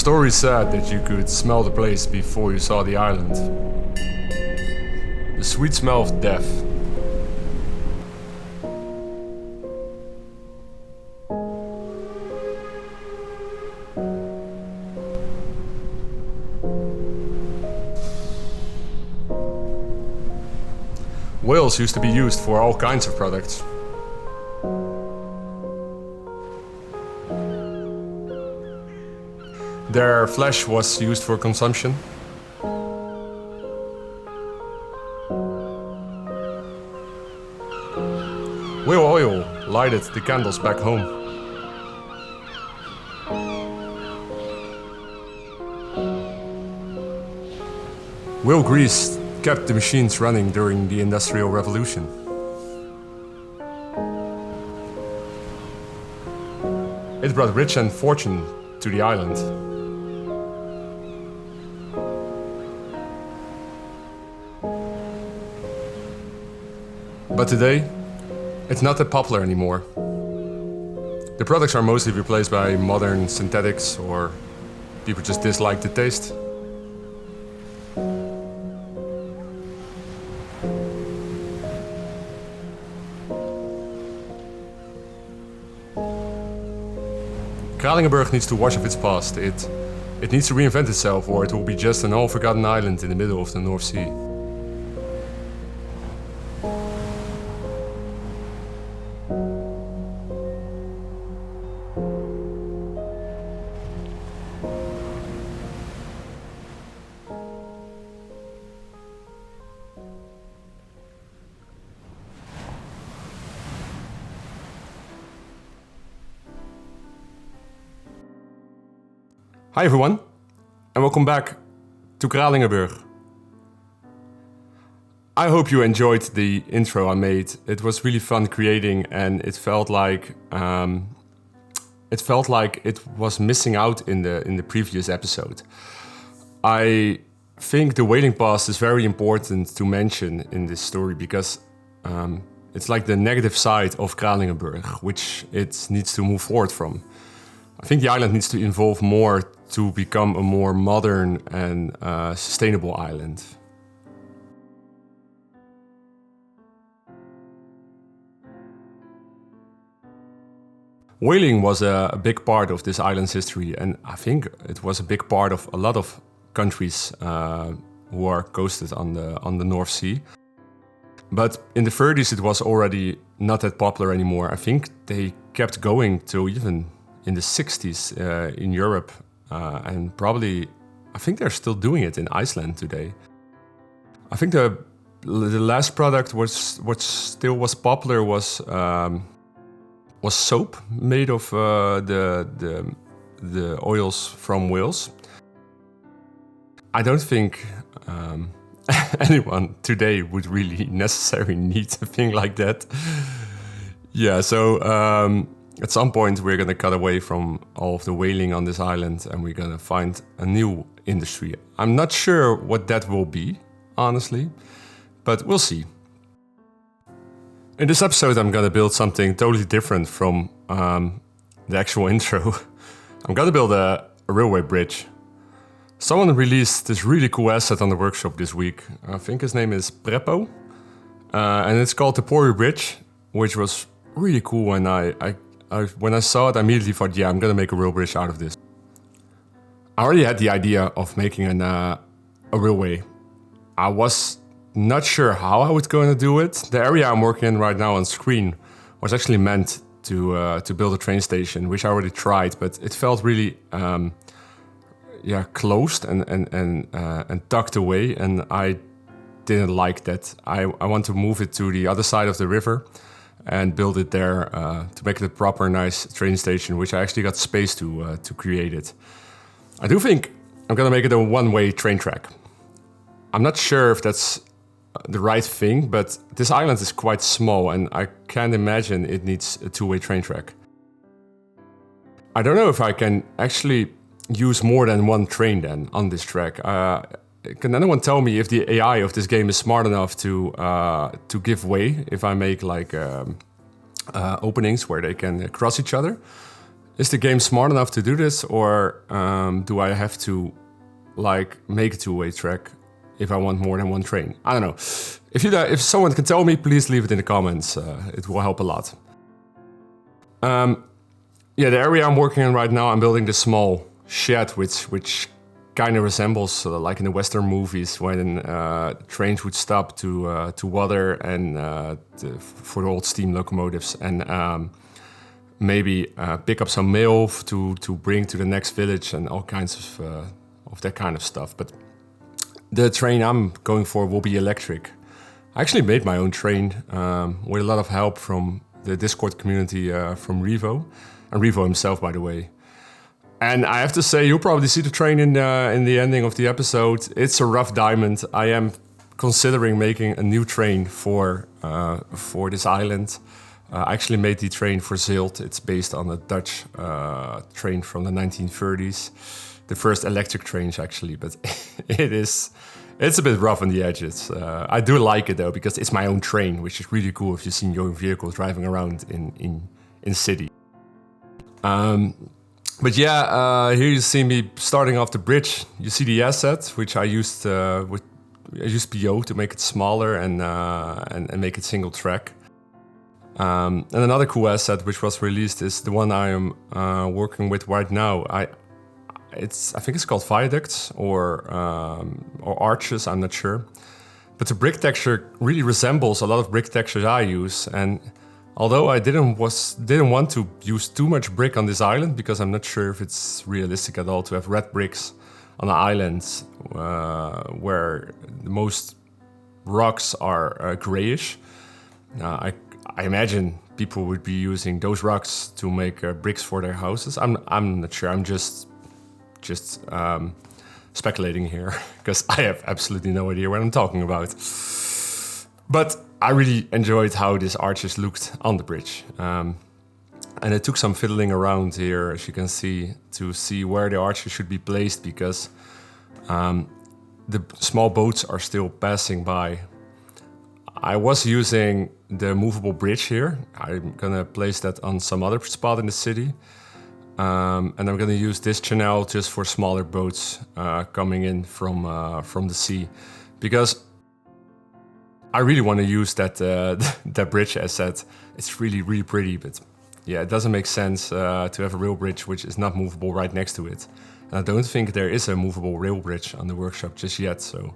Stories said that you could smell the place before you saw the island. The sweet smell of death. Whales used to be used for all kinds of products. Their flesh was used for consumption. Whale oil lighted the candles back home. Whale grease kept the machines running during the Industrial Revolution. It brought rich and fortune to the island. But today, it's not that popular anymore. The products are mostly replaced by modern synthetics, or people just dislike the taste. Kralingenburgh needs to wash off its past. It needs to reinvent itself, or it will be just an all-forgotten island in the middle of the North Sea. Hi everyone, and welcome back to Kralingenburgh. I hope you enjoyed the intro I made. It was really fun creating, and it felt like it was missing out in the previous episode. I think the whaling past is very important to mention in this story because it's like the negative side of Kralingenburgh, which it needs to move forward from. I think the island needs to evolve more to become a more modern and sustainable island. Whaling was a big part of this island's history, and I think it was a big part of a lot of countries who are coasted on the North Sea. But in the 30s it was already not that popular anymore. I think they kept going to even in the 60s in Europe. And probably, I think they're still doing it in Iceland today. I think the last product what still was popular was soap made of the oils from whales. I don't think anyone today would really necessarily need a thing like that. Yeah, so. At some point we're gonna cut away from all of the whaling on this island and we're gonna find a new industry. I'm not sure what that will be, honestly, but we'll see. In this episode I'm gonna build something totally different from the actual intro. I'm gonna build a railway bridge. Someone released this really cool asset on the workshop this week. I think his name is Preppo. And it's called the Pori Bridge, which was really cool, and when I saw it, I immediately thought, yeah, I'm gonna make a rail bridge out of this. I already had the idea of making a railway. I was not sure how I was going to do it. The area I'm working in right now on screen was actually meant to build a train station, which I already tried, but it felt really closed and tucked away, and I didn't like that. I want to move it to the other side of the river and build it there to make it a proper, nice train station, which I actually got space to create it. I do think I'm gonna make it a one-way train track. I'm not sure if that's the right thing, but this island is quite small and I can't imagine it needs a two-way train track. I don't know if I can actually use more than one train then on this track. Can anyone tell me if the AI of this game is smart enough to give way if I make like openings where they can cross each other? Is the game smart enough to do this, or do I have to like make a two-way track if I want more than one train? I don't know. If someone can tell me, please leave it in the comments. It will help a lot. Yeah, the area I'm working in right now, I'm building this small shed, which kind of resembles like in the Western movies when trains would stop to water and for the old steam locomotives and maybe pick up some mail to bring to the next village and all kinds of that kind of stuff. But the train I'm going for will be electric. I actually made my own train with a lot of help from the Discord community from Revo, and Revo himself, by the way. And I have to say, you'll probably see the train in the ending of the episode. It's a rough diamond. I am considering making a new train for this island. I actually made the train for ZILT. It's based on a Dutch train from the 1930s. The first electric trains, actually, but it's a bit rough on the edges. I do like it, though, because it's my own train, which is really cool if you've seen your own vehicle driving around in city. But yeah, here you see me starting off the bridge. You see the asset, which I used PO to make it smaller and make it single track. And another cool asset which was released is the one I am working with right now. I think it's called Viaducts or arches. I'm not sure, but the brick texture really resembles a lot of brick textures I use. And although I didn't want to use too much brick on this island because I'm not sure if it's realistic at all to have red bricks on an island where most rocks are grayish. I imagine people would be using those rocks to make bricks for their houses. I'm not sure. I'm just speculating here because I have absolutely no idea what I'm talking about. But I really enjoyed how this arches looked on the bridge. And it took some fiddling around here, as you can see, to see where the arches should be placed because the small boats are still passing by. I was using the movable bridge here. I'm gonna place that on some other spot in the city. And I'm gonna use this channel just for smaller boats coming in from the sea. Because I really want to use that bridge asset. It's really, really pretty, but yeah, it doesn't make sense to have a rail bridge which is not movable right next to it. And I don't think there is a movable rail bridge on the workshop just yet. So,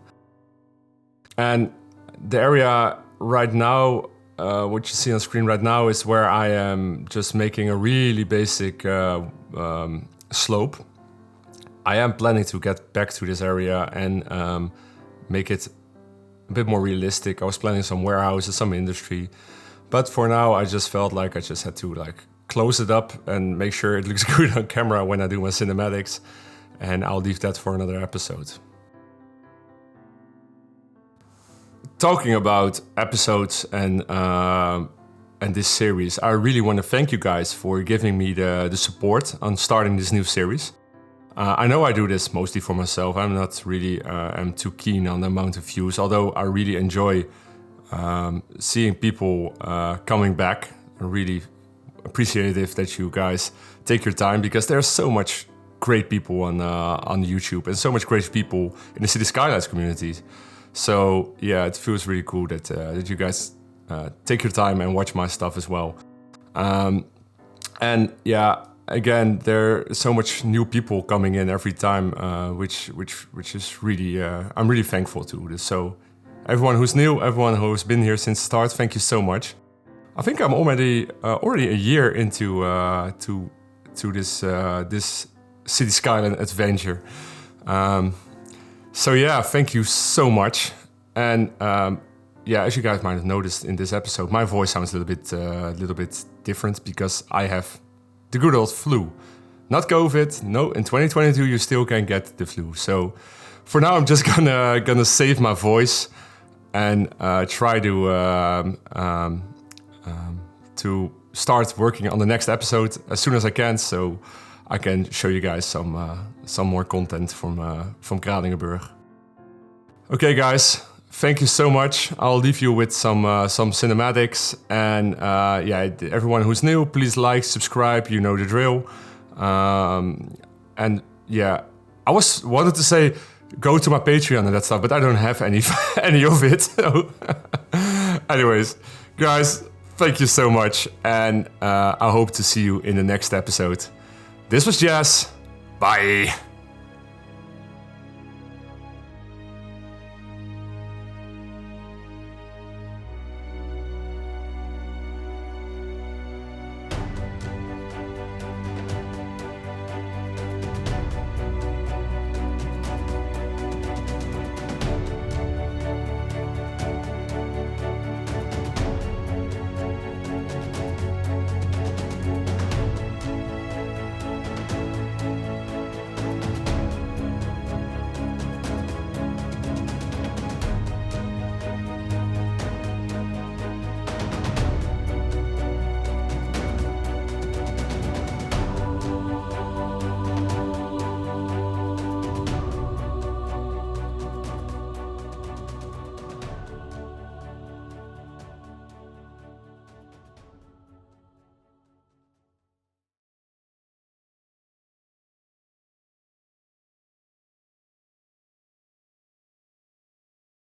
and the area right now, what you see on screen right now, is where I am just making a really basic slope. I am planning to get back to this area and make it a bit more realistic. I was planning some warehouses, some industry, but for now I just felt like I just had to like close it up and make sure it looks good on camera when I do my cinematics, and I'll leave that for another episode. Talking about episodes and this series, I really want to thank you guys for giving me the support on starting this new series. I know I do this mostly for myself. I'm not really am too keen on the amount of views, although I really enjoy seeing people coming back. I'm really appreciative that you guys take your time, because there's so much great people on YouTube and so much great people in the Cities Skylines community. So yeah, it feels really cool that you guys take your time and watch my stuff as well. And yeah, again, there are so much new people coming in every time, which is really I'm really thankful to. So everyone who's new, everyone who's been here since the start, thank you so much. I think I'm already a year into to this City Skyline adventure. So yeah, thank you so much. And yeah, as you guys might have noticed in this episode, my voice sounds a little bit different because I have the good old flu. Not COVID. No, in 2022 you still can get the flu. So for now I'm just gonna save my voice and try to start working on the next episode as soon as I can, so I can show you guys some more content from Kralingenburgh. Okay, guys, thank you so much. I'll leave you with some cinematics, and yeah, everyone who's new, please like, subscribe. You know the drill. And yeah, I wanted to say go to my Patreon and that stuff, but I don't have any of it. So anyways, guys, thank you so much, and I hope to see you in the next episode. This was Jass. Bye.